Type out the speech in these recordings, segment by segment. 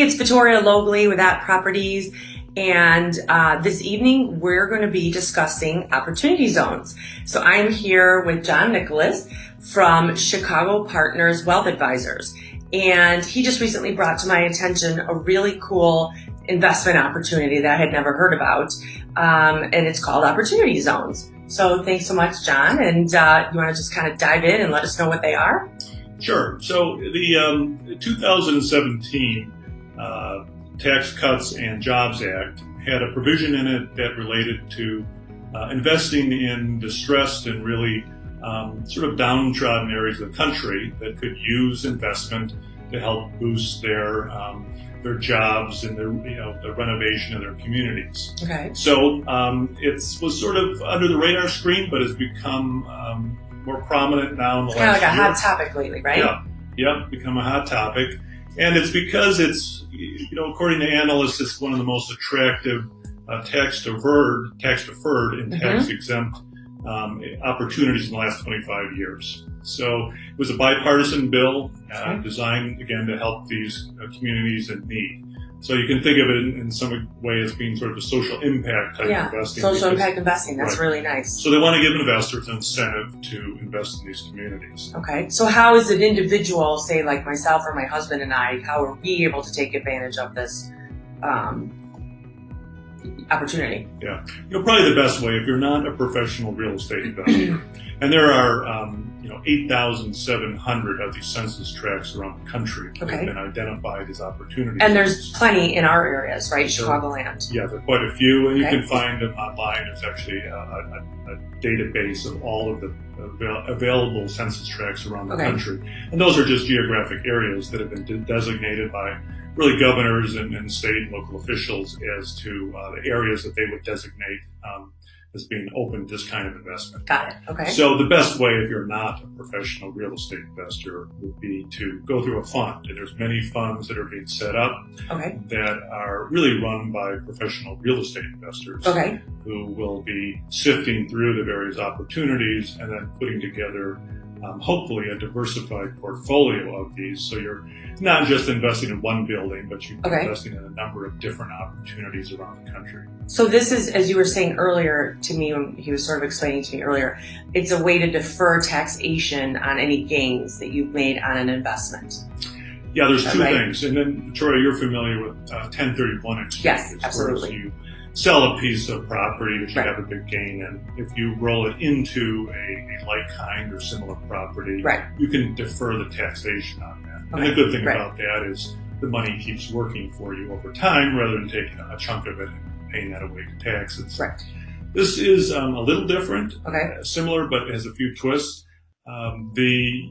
it's Vittoria Logli with At Properties, and this evening we're going to be discussing opportunity zones. So I'm here with John Nicholas from Chicago Partners Wealth Advisors, and he just recently brought to my attention a really cool investment opportunity that I had never heard about, and it's called opportunity zones. So thanks so much, John, and you want to just kind of dive in and let us know what they are? Sure. So the 2017 Tax Cuts and Jobs Act had a provision in it that related to investing in distressed and really sort of downtrodden areas of the country that could use investment to help boost their jobs and the renovation of their communities. Okay. So it was sort of under the radar screen, but has become more prominent now in the last year. It's kind of like a hot topic lately, right? Yeah, become a hot topic. And it's because it's, according to analysts, it's one of the most attractive tax-deferred and tax-exempt opportunities in the last 25 years. So it was a bipartisan bill designed, again, to help these communities in need. So you can think of it in some way as being sort of a social impact type of investing. Social impact investing. That's really nice. So they want to give investors an incentive to invest in these communities. Okay. So how is an individual, say like myself or my husband and I, how are we able to take advantage of this opportunity? Yeah. Probably the best way, if you're not a professional real estate investor, and there are 8,700 of these census tracts around the country that have been identified as opportunities. And there's plenty in our areas, right? Chicagoland. Yeah, there are quite a few, and you can find them online. There's actually a database of all of the available census tracts around the country. And those are just geographic areas that have been designated by really governors and state and local officials as to the areas that they would designate as being open to this kind of investment. Got it. Okay. So the best way, if you're not a professional real estate investor, would be to go through a fund. And there's many funds that are being set up that are really run by professional real estate investors who will be sifting through the various opportunities and then putting together hopefully a diversified portfolio of these. So you're not just investing in one building, but you're investing in a number of different opportunities around the country. So this is, as you were saying earlier to me, when he was sort of explaining to me earlier, it's a way to defer taxation on any gains that you've made on an investment. Yeah, there's two things. And then, Victoria, you're familiar with 1031 exchanges. Yes, absolutely. You sell a piece of property that you have a big gain in. If you roll it into a like kind or similar property, you can defer the taxation on that. And the good thing about that is the money keeps working for you over time rather than taking a chunk of it and paying that away to taxes. This is a little different, similar, but has a few twists. The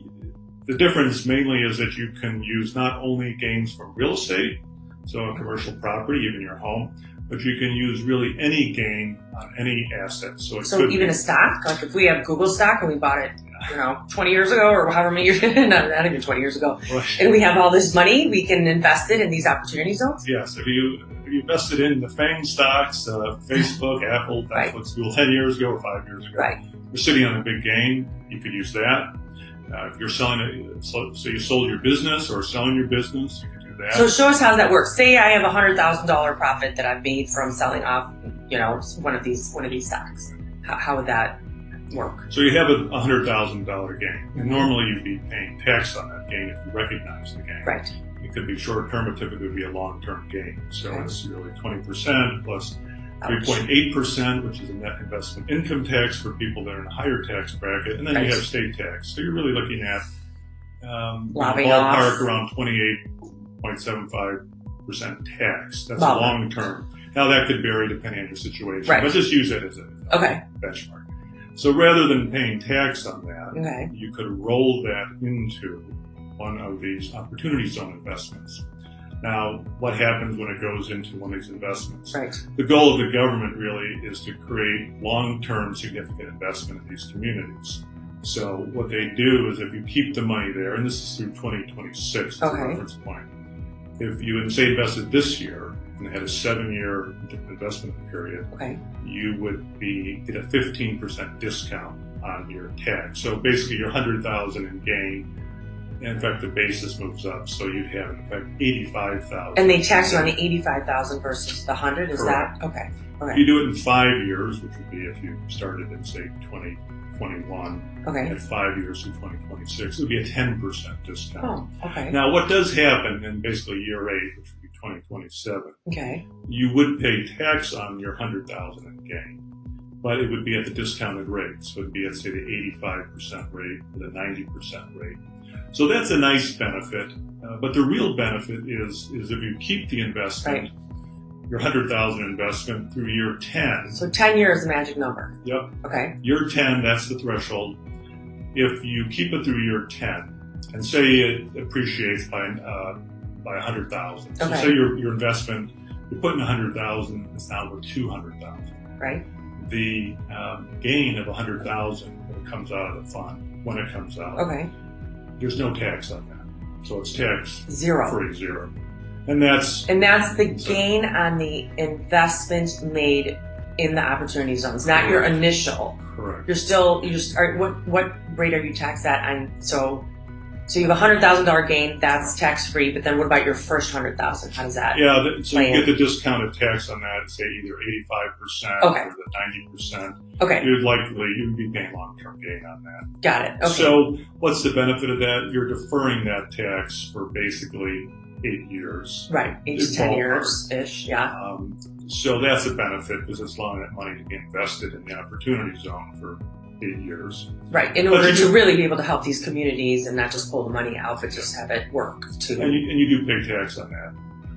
difference mainly is that you can use not only gains from real estate, so a commercial property, even your home, but you can use really any gain on any asset. So even a stock, like if we have Google stock and we bought it, 20 years ago or however many years, not even 20 years ago, and we have all this money, we can invest it in these opportunity zones? Yes, if you invested in the FANG stocks, Facebook, Apple, Netflix, Google 10 years ago or 5 years ago, you're sitting on a big gain, you could use that. If you're selling it, so you sold your business or selling your business, you could do that. So show us how that works. Say I have a $100,000 profit that I've made from selling off, one of these stocks. How would that work? So you have a $100,000 gain, and normally you'd be paying tax on that gain if you recognize the gain. It could be short-term, but typically would be a long-term gain. So it's really 20% plus 3.8%, which is a net investment income tax for people that are in a higher tax bracket, and then you have state tax. So you're really looking at ballpark around 28.75% tax. That's long term. Now that could vary depending on your situation, but just use it as a benchmark. So rather than paying tax on that, you could roll that into one of these opportunity zone investments. Now, what happens when it goes into one of these investments? The goal of the government really is to create long-term significant investment in these communities. So what they do is if you keep the money there, and this is through 2026, the reference point, if you, say, invested this year and had a 7-year investment period, you would get a 15% discount on your tax. So basically your $100,000 in gain In fact, the basis moves up, so you'd have in fact $85,000. And they tax you on the $85,000 versus the 100. Is Correct. that okay? If you do it in 5 years, which would be if you started in say 2021, at 5 years in 2026, it would be a 10% discount. Oh, okay. Now, what does happen in basically year 8, which would be 2027? You would pay tax on your $100,000 in gain, but it would be at the discounted rate. So it would be at say the 85% rate or the 90% rate. So that's a nice benefit, but the real benefit is if you keep the investment, your $100,000 investment through year 10. So 10 years is the magic number. Yep. Okay. Year 10, that's the threshold. If you keep it through year 10, and say it appreciates by 100,000. So say your investment, you're putting 100,000, it's now worth 200,000. Right. The gain of 100,000 that comes out of the fund when it comes out. There's no tax on that, so it's tax free, zero. And that's the gain on the investment made in the opportunity zones, not your initial. Correct. What rate are you taxed at on? So you have a $100,000 gain, that's tax free. But then what about your first $100,000? How does that? So you get the discounted tax on that, say either 85% or the 90%. You'd be paying long-term gain on that. Got it. Okay. So what's the benefit of that? You're deferring that tax for basically 8 years. Right, 8 to 10 years-ish, yeah. So that's a benefit because it's allowing that money to be invested in the opportunity zone for 8 years. Right, in order to really be able to help these communities and not just pull the money out, but just have it work too. And you do pay tax on that.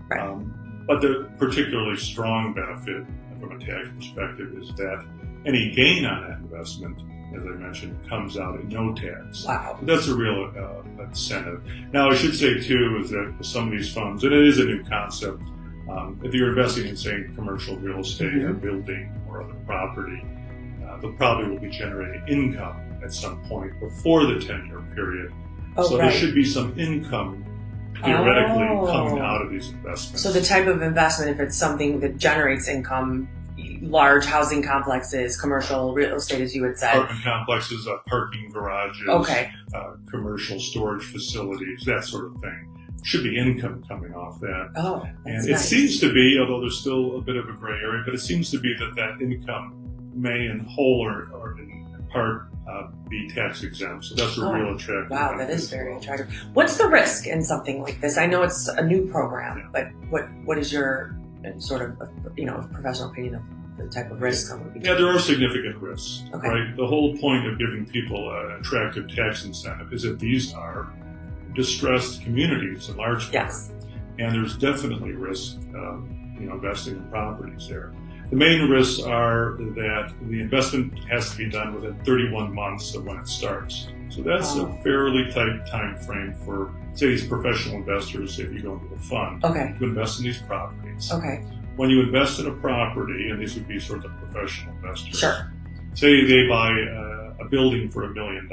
Right. But the particularly strong benefit from a tax perspective is that any gain on that investment, as I mentioned, comes out at no tax. Wow. That's a real incentive. Now, I should say, too, is that some of these funds, and it is a new concept, if you're investing in, say, commercial real estate or building or other property, they probably will be generating income at some point before the 10-year period. There should be some income theoretically coming out of these investments. So the type of investment, if it's something that generates income, large housing complexes, commercial real estate, as you had said. Apartment complexes, parking garages, commercial storage facilities, that sort of thing. Should be income coming off that. And it seems to be, although there's still a bit of a gray area, but it seems to be that income may in whole or in part be tax exempt. So that's a real attractive. Wow, that is very attractive. What's the risk in something like this? I know it's a new program, but what is your sort of professional opinion of the type of risk? There are significant risks. Right. The whole point of giving people an attractive tax incentive is that these are distressed communities in large part, and there's definitely risk, investing in properties there. The main risks are that the investment has to be done within 31 months of when it starts. So that's a fairly tight time frame for, say, these professional investors, if you go into a fund, to invest in these properties. When you invest in a property, and these would be sort of professional investors, say they buy a building for $1 million,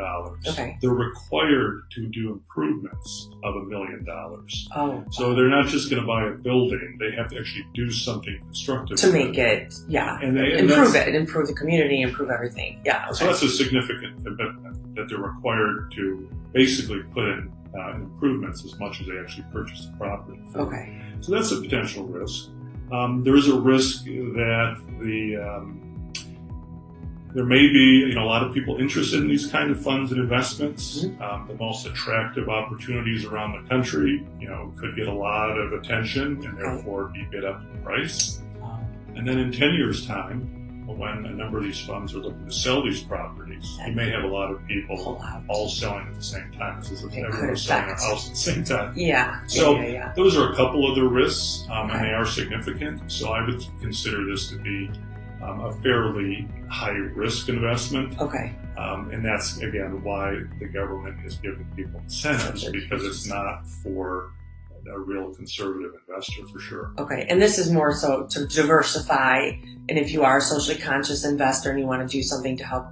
they're required to do improvements of $1 million. So they're not just going to buy a building; they have to actually do something constructive to make it, and improve the community, improve everything. So that's a significant commitment that they're required to basically put in improvements as much as they actually purchase the property. So that's a potential risk. There is a risk that there may be a lot of people interested in these kind of funds and investments. The most attractive opportunities around the country, could get a lot of attention and therefore be bid up in price. And then in 10 years' time, when a number of these funds are looking to sell these properties, you may have a lot of people all selling at the same time. This is everyone's selling their house at the same time. Those are a couple of the risks, and they are significant. So I would consider this to be a fairly high-risk investment. And that's, again, why the government is giving people incentives, because it's not for a real conservative investor, for sure. And this is more so to diversify, and if you are a socially conscious investor and you want to do something to help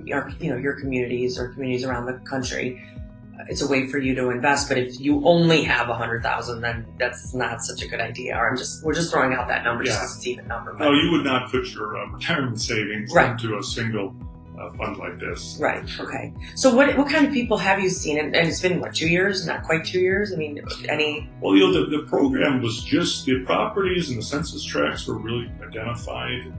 your communities or communities around the country, it's a way for you to invest. But if you only have 100,000, then that's not such a good idea. Or we're just throwing out that number just because it's an even number. No, you would not put your retirement savings into a single a fund like this. Right. Okay. So what kind of people have you seen? And it's been, what, 2 years? Not quite 2 years? I mean, any... Well, the program was just, the properties and the census tracts were really identified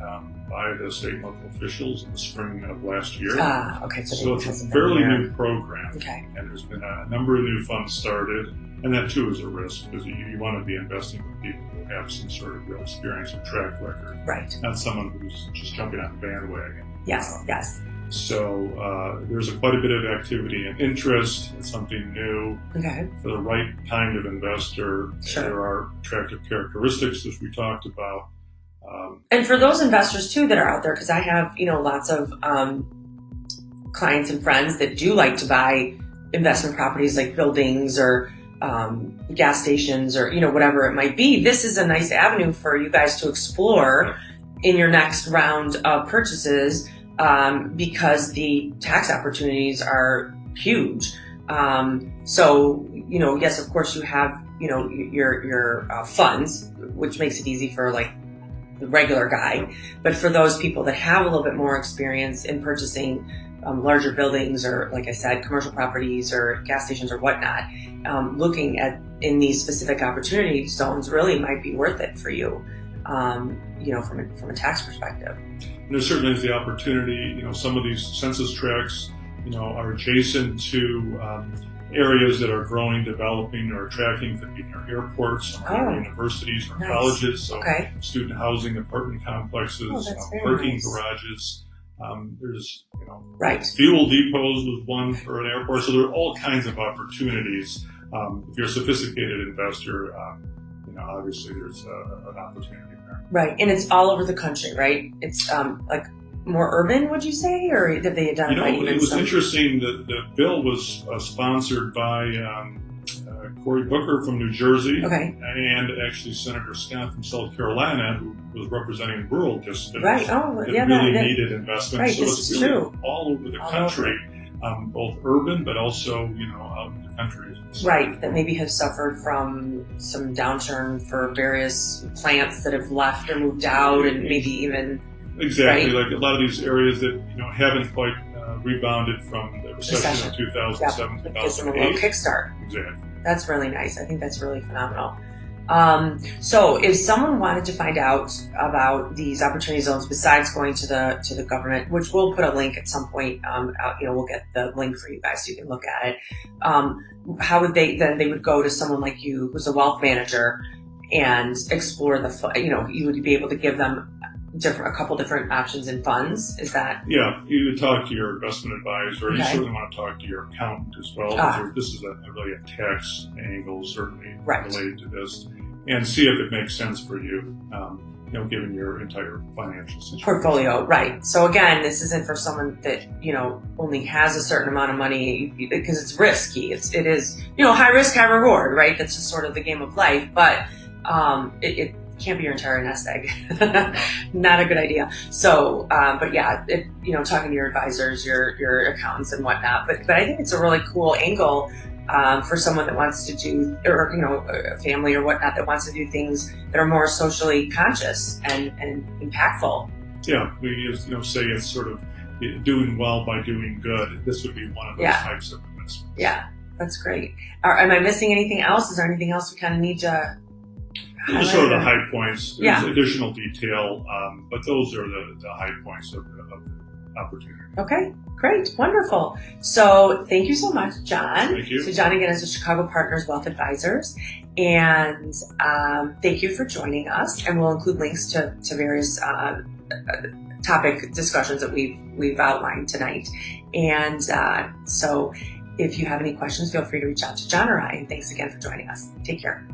by the state and local officials in the spring of last year. Okay. So it's a fairly new program. Okay. And there's been a number of new funds started. And that, too, is a risk because you want to be investing with people who have some sort of real experience or track record. Right. Not someone who's just jumping on the bandwagon. Yes, yes. So there's quite a bit of activity and interest in something new. Okay. For the right kind of investor, sure. There are attractive characteristics, as we talked about. And for those investors, too, that are out there, because I have, lots of clients and friends that do like to buy investment properties like buildings or gas stations or, whatever it might be. This is a nice avenue for you guys to explore in your next round of purchases because the tax opportunities are huge. So, yes, of course you have, your funds, which makes it easy for like the regular guy. But for those people that have a little bit more experience in purchasing larger buildings or, like I said, commercial properties or gas stations or whatnot, looking at in these specific opportunity zones really might be worth it for you, from a tax perspective. And there certainly is the opportunity. Some of these census tracts, are adjacent to areas that are growing, developing, or attracting, could be near airports, universities or colleges. So student housing, apartment complexes, parking garages. There's, fuel depots was one for an airport. So there are all kinds of opportunities. If you're a sophisticated investor, obviously there's an opportunity there. Right, and it's all over the country, right? It's like more urban, would you say, or did they identify? It was interesting that the bill was sponsored by Cory Booker from New Jersey, and actually Senator Scott from South Carolina, who was representing rural districts that really needed investment. Right, so this is really true. All over the country, both urban but also out in the country. Right, that maybe have suffered from some downturn for various plants that have left or moved out, and maybe even like a lot of these areas that haven't quite rebounded from the recession of 2007, 2008. Gives them a little kickstart. Exactly. That's really nice. I think that's really phenomenal. So if someone wanted to find out about these opportunity zones besides going to the government, which we'll put a link at some point, we'll get the link for you guys so you can look at it. How would they would go to someone like you who's a wealth manager and explore you would be able to give them a couple different options in funds. Is that? Yeah, you would talk to your investment advisor. You certainly want to talk to your accountant as well. This is really a tax angle, certainly related to this, and see if it makes sense for you, given your entire financial situation. Portfolio, right. So again, this isn't for someone that, only has a certain amount of money, because it's risky. It is, high risk, high reward, right? That's just sort of the game of life, but it can't be your entire nest egg. Not a good idea. So, but yeah, talking to your advisors, your accountants and whatnot. But I think it's a really cool angle for someone that wants to do, or a family or whatnot that wants to do things that are more socially conscious and impactful. Yeah, we say it's sort of doing well by doing good. This would be one of those types of investments. Yeah, that's great. Am I missing anything else? Is there anything else we kind of need to? Just sort of the high points. There's additional detail, but those are the high points of the opportunity. Okay, great, wonderful. So thank you so much, John. Thank you. So John, again, is with Chicago Partners Wealth Advisors, and thank you for joining us. And we'll include links to various topic discussions that we've outlined tonight. And so if you have any questions, feel free to reach out to John or I. And thanks again for joining us. Take care.